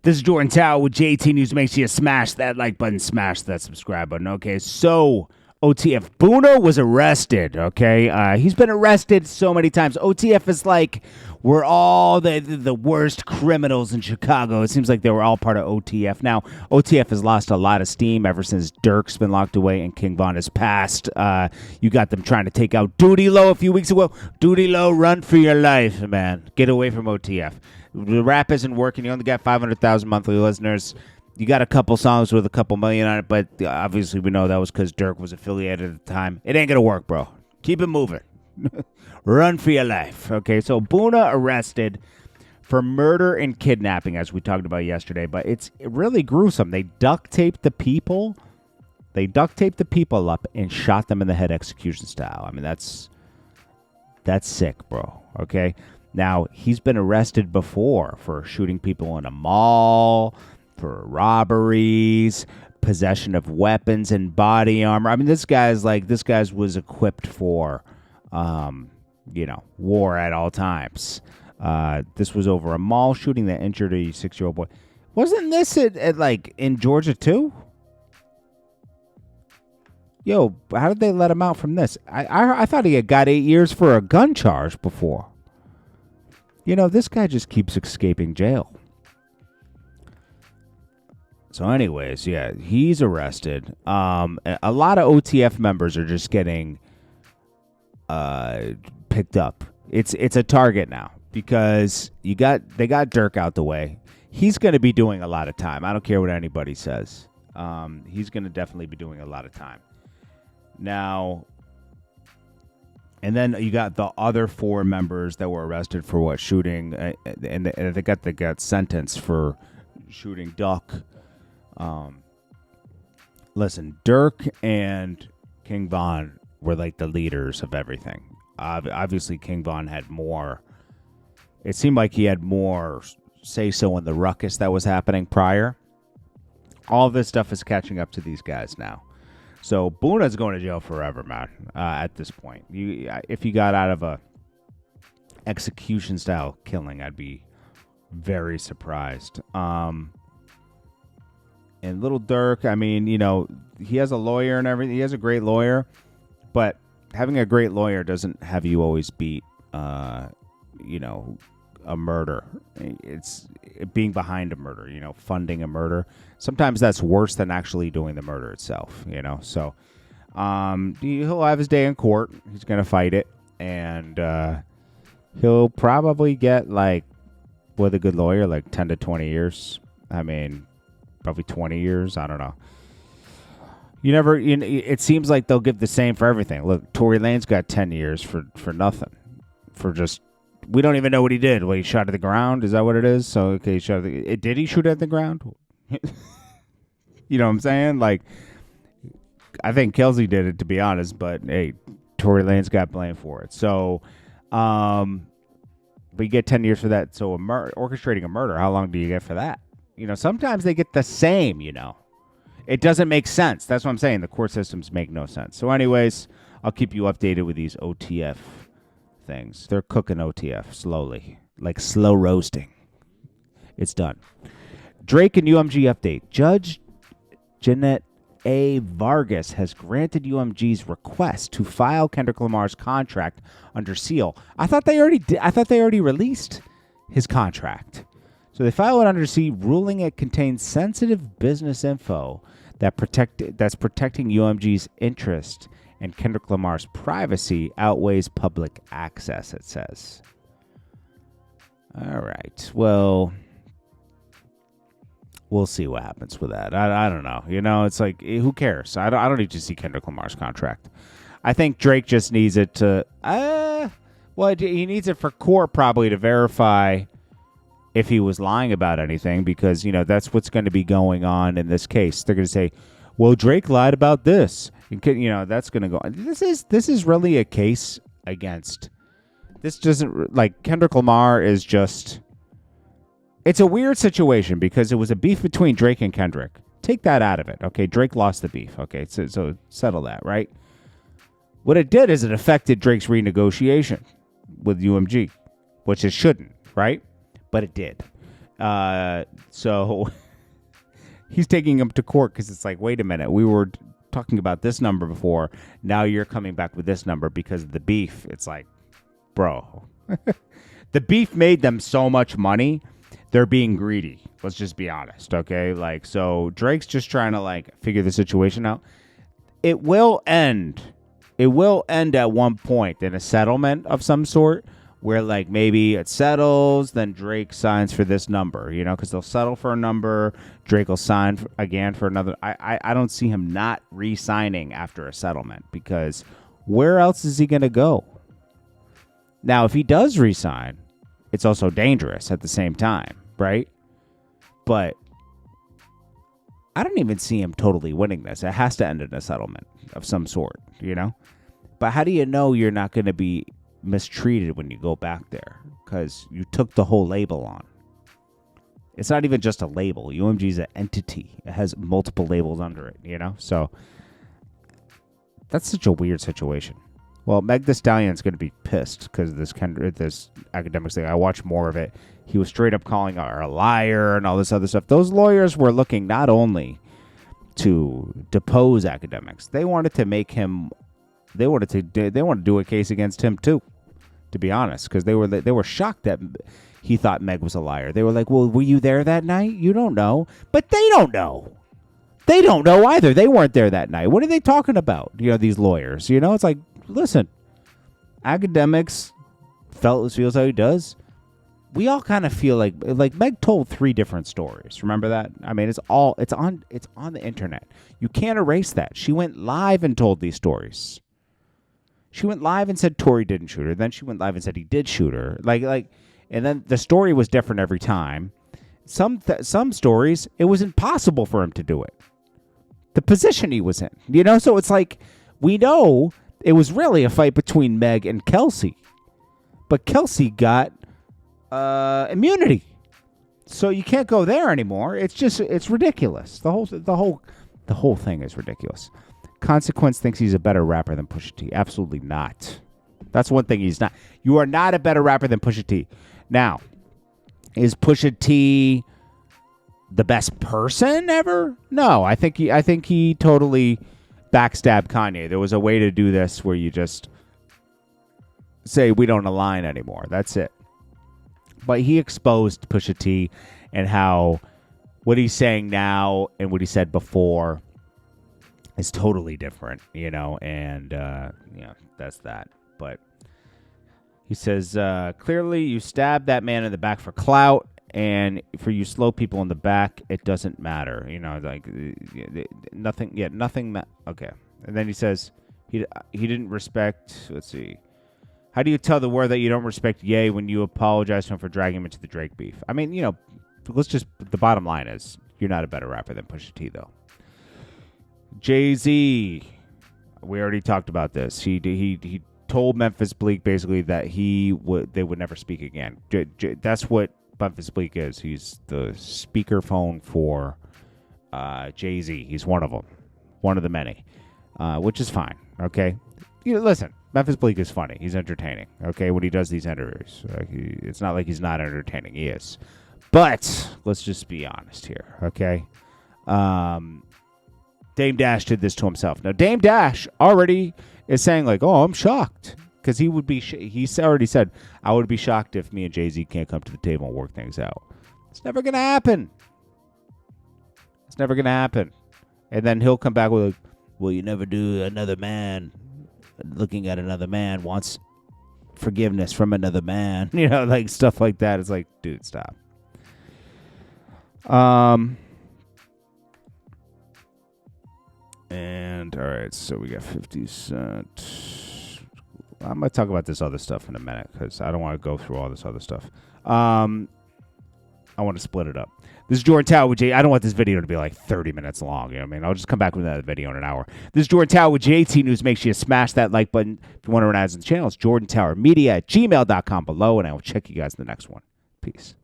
This is Jordan Tower with JT News. Make sure you smash that like button, smash that subscribe button. Okay, so OTF Boona was arrested. Okay, he's been arrested so many times. OTF is like we're all the worst criminals in Chicago. It seems like they were all part of OTF. Now OTF has lost a lot of steam ever since Durk's been locked away and King Von has passed. You got them trying to take out Duty Low a few weeks ago. Duty Low, run for your life, man. Get away from OTF. The rap isn't working. You only got 500,000 monthly listeners. You got a couple songs with a couple million on it, but obviously we know that was because Durk was affiliated at the time. It ain't going to work, bro. Keep it moving. Run for your life. Okay, so Boona arrested for murder and kidnapping, as we talked about yesterday, but it's really gruesome. They duct taped the people. They duct taped the people up and shot them in the head execution style. I mean, that's sick, bro. Okay? Now, he's been arrested before for shooting people in a mall, for robberies, possession of weapons and body armor. I mean, this guy's was equipped for, war at all times. This was over a mall shooting that injured a 6-year-old boy. Wasn't this in Georgia too? Yo, how did they let him out from this? I thought he had got 8 years for a gun charge before. You know, this guy just keeps escaping jail. So anyways, yeah, he's arrested. A lot of OTF members are just getting picked up. It's a target now because they got Durk out the way. He's going to be doing a lot of time. I don't care what anybody says. He's going to definitely be doing a lot of time. Now, and then you got the other 4 members that were arrested for shooting, and they got sentenced for shooting Duck. Listen, Durk and King Von were like the leaders of everything. Obviously, King Von had more. It seemed like he had more say-so in the ruckus that was happening prior. All this stuff is catching up to these guys now. So Boona's going to jail forever, man. At this point, if he got out of a execution-style killing, I'd be very surprised. And Lil Durk, I mean, he has a lawyer and everything. He has a great lawyer, but having a great lawyer doesn't have you always beat, a murder. It's being behind a murder, funding a murder. Sometimes that's worse than actually doing the murder itself, So he'll have his day in court. He's going to fight it, and he'll probably get, with a good lawyer, 10 to 20 years. I mean, probably 20 years. I don't know. It seems like they'll give the same for everything. Look, Tory Lanez got 10 years for nothing. For just, we don't even know what he did. Well, he shot at the ground. Is that what it is? So, okay, he shot did he shoot at the ground? You know what I'm saying? I think Kelsey did it, to be honest, but hey, Tory Lanez got blamed for it. So, but you get 10 years for that. So, orchestrating a murder, how long do you get for that? Sometimes they get the same, It doesn't make sense. That's what I'm saying. The court systems make no sense. So anyways, I'll keep you updated with these OTF things. They're cooking OTF slowly, like slow roasting. It's done. Drake and UMG update. Judge Jeanette A. Vargas has granted UMG's request to file Kendrick Lamar's contract under seal. I thought they already released his contract. So they file it under seal, ruling it contains sensitive business info that's protecting UMG's interest and Kendrick Lamar's privacy outweighs public access, it says. All right. Well, we'll see what happens with that. I don't know. It's like, who cares? I don't need to see Kendrick Lamar's contract. I think Drake just needs it to... he needs it for court probably to verify if he was lying about anything, because, that's what's going to be going on in this case. They're going to say, well, Drake lied about this. That's going to go. This is really a case against. This doesn't, Kendrick Lamar is just. It's a weird situation because it was a beef between Drake and Kendrick. Take that out of it. Okay. Drake lost the beef. Okay. So settle that, right? What it did is it affected Drake's renegotiation with UMG, which it shouldn't, right? But it did. So he's taking him to court because it's like, wait a minute, we were talking about this number before. Now you're coming back with this number because of the beef. It's like, bro, the beef made them so much money. They're being greedy. Let's just be honest, okay? Like, so Drake's just trying to like figure the situation out. It will end. It will end at one point in a settlement of some sort where like maybe it settles, then Drake signs for this number, you know, because they'll settle for a number. Drake will sign again for another. I don't see him not re-signing after a settlement because where else is he going to go? Now, if he does re-sign, it's also dangerous at the same time, right? But I don't even see him totally winning this. It has to end in a settlement of some sort, you know? But how do you know you're not going to be mistreated when you go back there? Because you took the whole label on. It's not even just a label. UMG is an entity. It has multiple labels under it, you know? So that's such a weird situation. Well, Meg Stallion's going to be pissed because of this academics thing. I watched more of it. He was straight up calling her a liar and all this other stuff. Those lawyers were looking not only to depose academics, they wanted to make him. They wanted to do a case against him too. To be honest, because they were shocked that he thought Meg was a liar. They were like, "Well, were you there that night? You don't know." But they don't know. They don't know either. They weren't there that night. What are they talking about? You know, these lawyers. You know, it's like. Listen, academics feels how he does. We all kind of feel like Meg told 3 different stories. Remember that? I mean, it's on the internet. You can't erase that. She went live and told these stories. She went live and said Tory didn't shoot her. Then she went live and said he did shoot her. And then the story was different every time. Some stories it was impossible for him to do it. The position he was in, you know. So it's like we know. It was really a fight between Meg and Kelsey. But Kelsey got immunity. So you can't go there anymore. It's ridiculous. The whole thing is ridiculous. Consequence thinks he's a better rapper than Pusha T. Absolutely not. That's one thing he's not. You are not a better rapper than Pusha T. Now, is Pusha T the best person ever? No, I think he totally backstab Kanye. There was a way to do this where you just say we don't align anymore. That's it. But he exposed Pusha T and how what he's saying now and what he said before is totally different, you know, and that's that. But he says, clearly you stabbed that man in the back for clout. And for you slow people in the back, it doesn't matter. You know, like nothing. Yeah, nothing. Okay. And then he says he didn't respect. Let's see. How do you tell the world that you don't respect Ye when you apologize to him for dragging him into the Drake beef? I mean, you know, the bottom line is you're not a better rapper than Pusha T, though. Jay-Z, we already talked about this. He told Memphis Bleek basically that they would never speak again. That's what Memphis Bleek is. He's the speakerphone for Jay-Z. He's one of them. One of the many. Which is fine. Okay? Listen, Memphis Bleek is funny. He's entertaining. Okay? When he does these interviews. It's not like he's not entertaining. He is. But, let's just be honest here. Okay? Dame Dash did this to himself. Now, Dame Dash already is saying like, oh, I'm shocked. Because he would be, he already said, I would be shocked if me and Jay-Z can't come to the table and work things out. It's never going to happen. It's never going to happen. And then he'll come back with, like, well, you never do another man looking at another man wants forgiveness from another man. You know, like stuff like that. It's like, dude, stop. And, all right, so we got 50 Cent. I'm going to talk about this other stuff in a minute because I don't want to go through all this other stuff. I want to split it up. This is Jordan Tower with Jay. I don't want this video to be like 30 minutes long. You know what I mean? I'll just come back with another video in an hour. This is Jordan Tower with JT News. Make sure you smash that like button. If you want to run ads on the channel, it's jordantowermedia@gmail.com below, and I will check you guys in the next one. Peace.